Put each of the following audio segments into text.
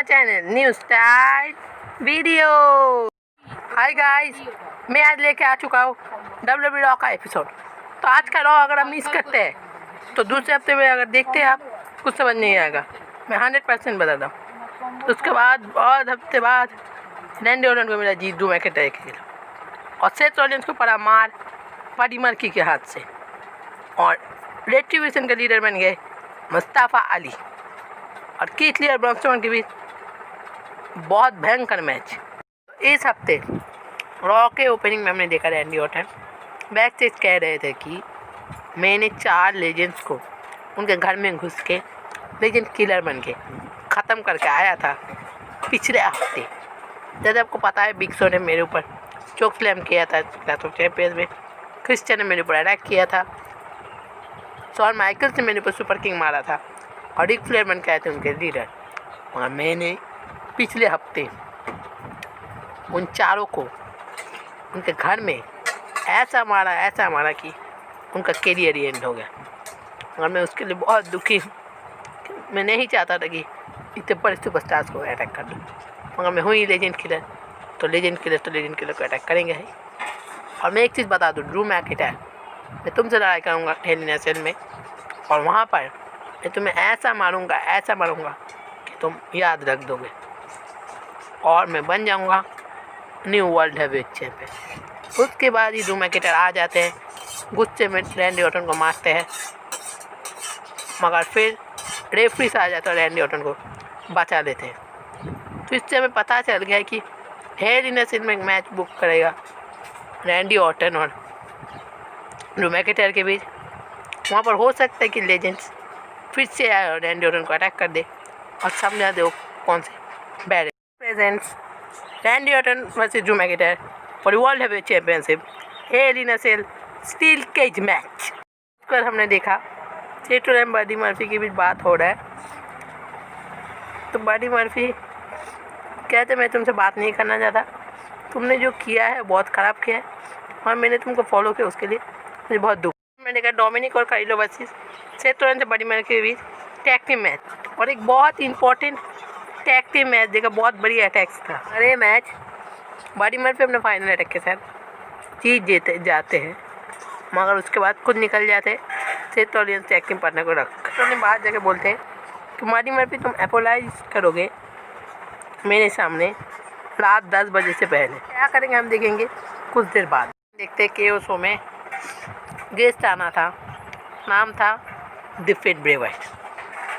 My channel new style video. Hi guys, मैं आज लेके आ चुका हूँ WWE रॉ का एपिसोड। तो आज का रॉ अगर हम मिस करते हैं तो दूसरे हफ्ते में अगर देखते हैं आप, कुछ समझ नहीं आएगा। मैं 100% बता रहा हूँ। तो उसके बाद बहुत हफ्ते बाद रैंडी ऑर्टन को मिला जीत ड्रू मैकिंटायर के खिलाफ, और सेथ रॉलिंस को पड़ा मार बडी मर्फी के हाथ से, और रेट्रिब्यूशन के लीडर बन गए मुस्तफा अली और कीथ ली और ब्रॉन स्ट्रोमन के बीच बहुत भयंकर मैच। इस हफ्ते रॉ के ओपनिंग में हमने देखा रैंडी ऑर्टन बैक स्टेज कह रहे थे कि मैंने 4 लेजेंड्स को उनके घर में घुस के लेजेंड किलर बन के ख़त्म करके आया था पिछले हफ्ते। जैसे आपको पता है, बिग शो ने मेरे ऊपर चोक स्लैम किया था क्लैश ऑफ चैंपियंस में, क्रिश्चियन ने मेरे ऊपर अटैक किया था, शॉन माइकल्स ने मेरे ऊपर सुपर किंग मारा था, और रिक फ्लेयर बन के आए थे उनके लीडर। और मैंने पिछले हफ्ते उन चारों को उनके घर में ऐसा मारा कि उनका कैरियर ही एंड हो गया। और मैं उसके लिए बहुत दुखी हूँ। मैं नहीं चाहता था कि इतने बड़े सुपरस्टार्स को अटैक कर दूँ, मगर मैं हूँ ही लेजेंड किलर, तो लेजेंड किलर को अटैक करेंगे ही। और मैं एक चीज़ बता दूँ, ड्रू मैकिंटायर, मैं तुमसे लड़ाई करूँगा हेल इन अ सेल में, और वहाँ पर मैं तुम्हें ऐसा मारूँगा कि तुम याद रख दोगे, और मैं बन जाऊँगा न्यू वर्ल्ड हेवीवेट चैंपियन। उसके बाद ही ड्रू मैकिंटायर आ जाते हैं, गुस्से में रैंडी ऑर्टन को मारते हैं, मगर फिर रेफरीज आ जाते हैं और रैंडी ऑर्टन को बचा लेते हैं। तो इससे हमें पता चल गया कि हेल इन अ सेल में एक मैच बुक करेगा रैंडी ऑर्टन और ड्रू मैकिंटायर के बीच। वहाँ पर हो सकता है कि लेजेंड्स फिर से आए और रैंडी ऑर्टन को अटैक कर दे और समझा दे वो कौन से बैरे presents Randy Orton versus Drew McIntyre for world heavyweight championship hell in a cell steel cage match. कर हमने देखा सेथ रॉलिंस और बडी मर्फी के बीच बात हो रहा है। तो बडी मर्फी कहते मैं तुमसे बात नहीं करना चाहता, तुमने जो किया है बहुत ख़राब किया है, और मैंने तुमको फॉलो किया उसके लिए मुझे बहुत दुख। मैंने देखा डोमिनिक और काइलो वर्सेस सेथ रॉलिंस और बडी मर्फी के बीच टैग टीम मैच, और एक बहुत इंपॉर्टेंट टैग टीम मैच देखा, बहुत बड़ी अटैक्स था। अरे मैच बडी मर्फी अपने फाइनल अटैक के साथ जीत जाते हैं, मगर उसके बाद खुद निकल जाते Seth Rollins tag team partner को रख। तो उन्हें बाहर जाके बोलते हैं कि बडी मर्फी तुम अपोलाइज करोगे मेरे सामने रात 10 बजे से पहले। क्या करेंगे हम देखेंगे कुछ देर बाद। देखते के शो में गेस्ट आना था, नाम था डिफीट ब्रे वाइट।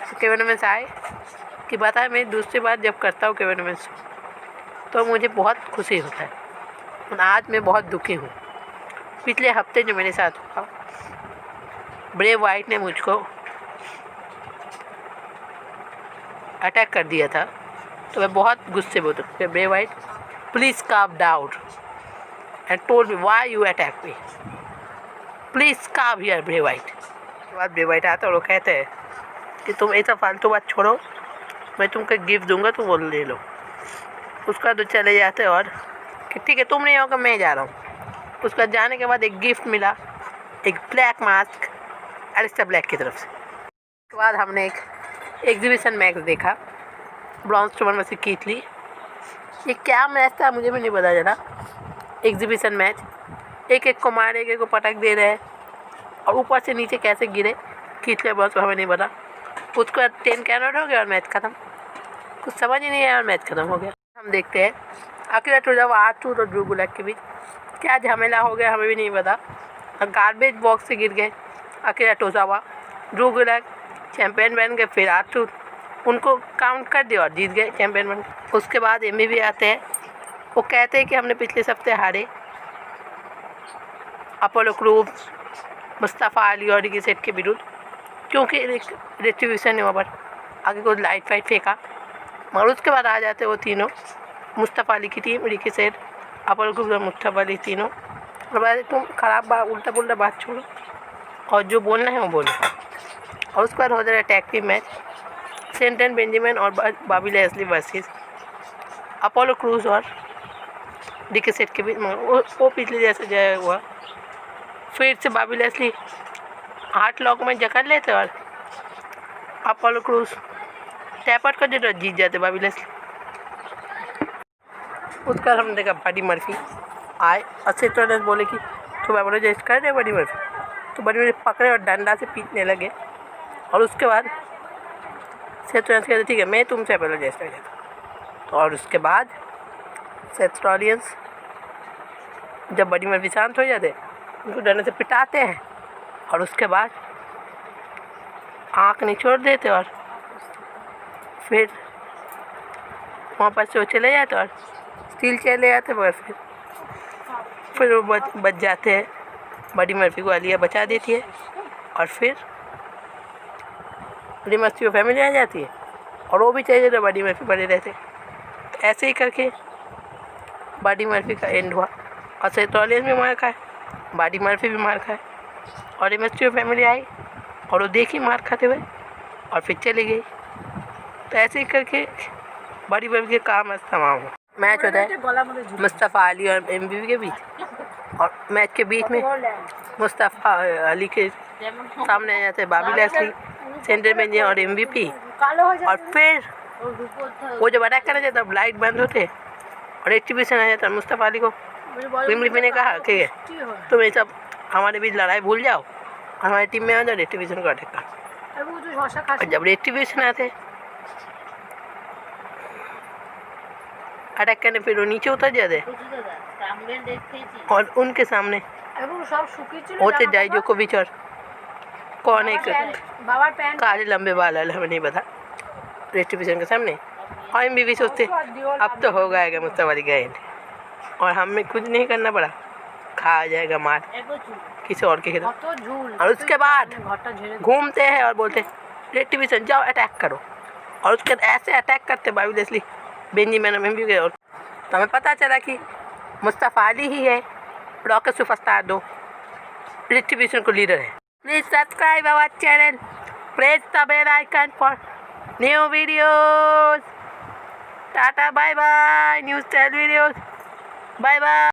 तो केविन ओवेंस आए कि बताए मैं दूसरी बार जब करता हूँ केविन ओवेंस तो मुझे बहुत खुशी होता है, और आज मैं बहुत दुखी हूँ। पिछले हफ्ते जो मेरे साथ हुआ, ब्रे वाइट ने मुझको अटैक कर दिया था, तो मैं बहुत गुस्से में हूँ। Bray Wyatt please calm down and told me why you attack me, please काम हियर ब्रे वाइट। उसके बाद ब्रे वाइट आता है और वो कहते हैं कि तुम ऐसा फालतू बात छोड़ो, मैं तुमको गिफ्ट दूंगा, तुम वो ले लो। उसका तो चले जाते हैं और कि ठीक है तुम नहीं होगा मैं जा रहा हूँ। उसका जाने के बाद एक गिफ्ट मिला, एक ब्लैक मास्क एलिस्टर ब्लैक की तरफ से। उसके बाद हमने एक एग्जीबिशन मैच देखा, Braun Strowman versus Keith Lee. ये क्या मैच था मुझे भी नहीं पता चला। एग्जीबिशन मैच, एक को मारे, एक को पटक दे रहे हैं, और ऊपर से नीचे कैसे गिरे कीथ ली ब्रॉन हमें नहीं पता। उसका 10 कैनट हो गया और मैच खत्म, कुछ समझ ही नहीं आया और मैच खत्म हो गया। हम देखते हैं अकीरा टोजावा R-Truth और ड्रू गूलेक के बीच क्या झमेला हो गया हमें भी नहीं पता। गार्बेज बॉक्स से गिर गए अकीरा टोजावा, ड्रू गूलेक चैंपियन बन गए, फिर R-Truth उनको काउंट कर दिया और जीत गए चैंपियन बन गए। उसके बाद MVP आते हैं, वो कहते हैं कि हमने पिछले हफ्ते हारे अपोलो क्रूज, मुस्तफा अली और रिकी सेठ के विरुद्ध, क्योंकि रेट्रिब्यूशन ने वहाँ पर आगे को लाइट फाइट फेंका। मगर उसके बाद आ जाते वो तीनों, मुस्तफा अली की टीम, रिकी सेठ, अपोलो क्रूज और मुस्तफा अली तीनों। और बाद तुम खराब बात उल्टा पुल्टा बात छोड़ो और जो बोलना है वो बोलो। और उसके बाद हो जाए tag team match, Shelton Benjamin और बॉबी लैस्ली वर्सेस अपोलो क्रूज और रिकी सेठ के बीच। वो पिछले जैसे जय हुआ, फिर से बॉबी लैस्ली 8 लॉक में जकड़ लेते और अपोलो क्रूज टैपट कर देते जीत जाते बॉबी लेस्ली। उसका हमने देखा बडी मर्फी आए अच्छे तरह से बोले कि तुम अपोलोजाइज कर रहे बडी मर्फी, तो बडी मर्फी पकड़े और डंडा से पीटने लगे। और उसके बाद सेथ रॉलिंस कहते ठीक है मैं तुमसे अपोलोजाइज कर देता हूँ। तो और उसके बाद सेथ रॉलिंस जब बडी मर्फी शांत हो जाते उनको डंडे से पिटाते हैं और उसके बाद आँख निचोड़ देते और फिर वहाँ पर से वो चले जाते और स्टील चेयर ले जाते बस। फिर वो बच जाते हैं। बडी मर्फी को आलिया बचा देती है और फिर बडी मर्फी की फैमिली आ जाती है और वो भी चाहिए तो बडी मर्फी बने रहते। तो ऐसे ही करके बडी मर्फी का एंड हुआ और सेथ रॉलिंस भी मार खाए, बडी मर्फी भी मार खाए और एमएसटी फैमिली आई और वो देखी मार खाते हुए और फिर चली गई। तो ऐसे ही करके बडी मर्फी के काम तमाम हुआ। मैच होता है मुस्तफ़ा अली और एमवीपी के बीच और मैच के बीच में मुस्तफ़ा अली के सामने आ जाते हैं बॉबी लेस्ली, सेंटर में और एमवीपी। और फिर वो जब अटैक करना चाहता तब लाइट बंद होते और एक्टिवेशन आ जाता मुस्तफ़ा अली को। एमवीपी ने कहा ठीक है तुम ये सब हमारे बीच लड़ाई भूल जाओ, हमारी टीम में आ जाओ, एक्टिवेशन को अटैक कर। और जब एक्टिवेशन आते अटैक करने फिर वो नीचे उतर जाते और उनके सामने होते जाए जो को बिचर कौन एक काले लंबे बाल है हमें नहीं पता रेस्टिब्यूशन के सामने। और हम भी सोचते अब तो हो गएगा मुस्तफ़ा अली का एंड और हमें कुछ नहीं करना पड़ा, खा जाएगा मार किसी और के खिलाफ। और उसके बाद घूमते हैं और बोलते रेस्टिब्यूशन जाओ अटैक करो और उसके बाद ऐसे अटैक करते बॉबी लेस्ली बेंजामिन में भी गए। और तो हमें पता चला कि मुस्तफ़ा अली ही है रॉकेट सुपरस्टार 2 रेस्टिब्यूशन को लीडर है। Please subscribe our channel, press the bell icon for new videos. Tata bye bye, new style videos, bye bye.